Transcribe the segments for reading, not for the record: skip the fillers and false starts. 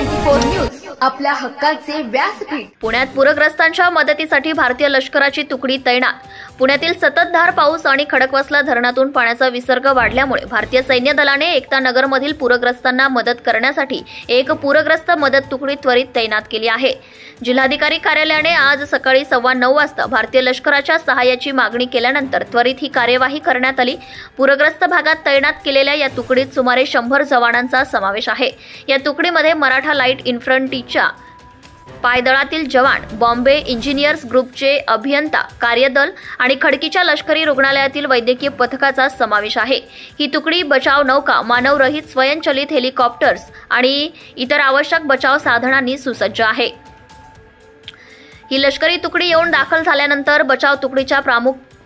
24 news आपल्या हक्काचे व्यासपीठ। पुण्यात पूरग्रस्तांच्या मदतीसाठी भारतीय लष्कराची तुकडी तैनात। पुण्यातील सततधार पाऊस आणि खडकवासला धरणातून पाण्याचा विसर्ग वाढल्यामुळे भारतीय सैन्य दलाने एकता नगरमधील पूरग्रस्तांना मदत करण्यासाठी एक पूरग्रस्त मदत तुकडी त्वरित तैनात केली आहे। जिल्हाधिकारी कार्यालयाने आज सकाळी 9:15 वाजता भारतीय लष्कराच्या सहाय्याची मागणी केल्यानंतर त्वरित ही कार्यवाही करण्यात आली। पूरग्रस्त भागात तैनात केलेल्या या तुकडीत सुमारे 100 जवानांचा समावेश आहे। या तुकडीमध्ये मराठा लाईट इन्फंट्रीच्या पायदळातील जवान, बॉम्बे इंजिनियर्स ग्रुपचे अभियंता, कार्यदल आणि खडकीच्या लष्करी रुग्णालयातील वैद्यकीय पथकाचा समावेश आहे। ही तुकडी बचाव नौका, मानवरहित स्वयंचलित हेलिकॉप्टर्स आणि इतर आवश्यक बचाव साधनांनी सुसज्ज आहे। ही लष्करी तुकडी येऊन दाखल झाल्यानंतर बचाव तुकडीच्या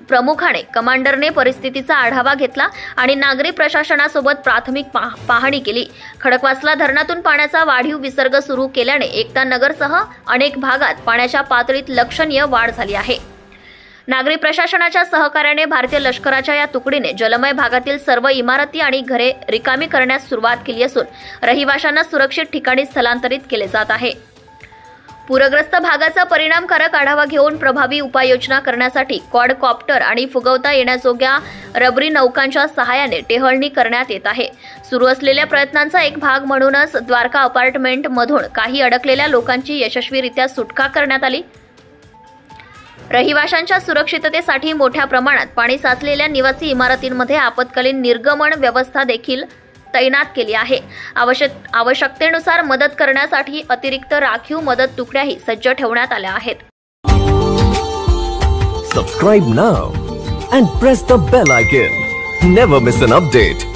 प्रमुखाने कमांडरने परिस्थितीचा आढावा घेतला आणि नागरी प्रशासनासोबत प्राथमिक पाहणी केली। खडकवासला धरणातून पाण्याचा वाढीव विसर्ग सुरू केल्याने एकता नगरसह अनेक भागात पाण्याच्या पातळीत लक्षणीय वाढ झाली आहे। नागरी प्रशासनाच्या सहकार्याने भारतीय लष्कराच्या या तुकडीने जलमय भागातील सर्व इमारती आणि घरे रिकामी करण्यास सुरुवात केली असून रहिवाशांना सुरक्षित ठिकाणी स्थलांतरित केले जात आहे। पूरग्रस्त भागाचा परिणामकारक आढावा घेऊन प्रभावी उपाययोजना करण्यासाठी क्वाडकॉप्टर आणि फुगवता येण्याजोग्या रबरी नौकांच्या सहाय्याने टेहळणी करण्यात येत आहे। सुरू असलेल्या प्रयत्नांचा एक भाग म्हणूनच द्वारका अपार्टमेंट मधून काही अडकलेल्या लोकांची यशस्वीरित्या सुटका करण्यात आली। रहिवाशांच्या सुरक्षिततेसाठी मोठ्या प्रमाणात पाणी साचलेल्या निवासी इमारतींमध्ये आपत्कालीन निर्गमन व्यवस्था देखील तैनात केली आहे। आवश्यकतेनुसार मदत करण्यासाठी अतिरिक्त राखीव मदत तुकड्याही सज्ज ठेवण्यात आल्या आहेत। Subscribe now and press the bell icon. Never miss an update.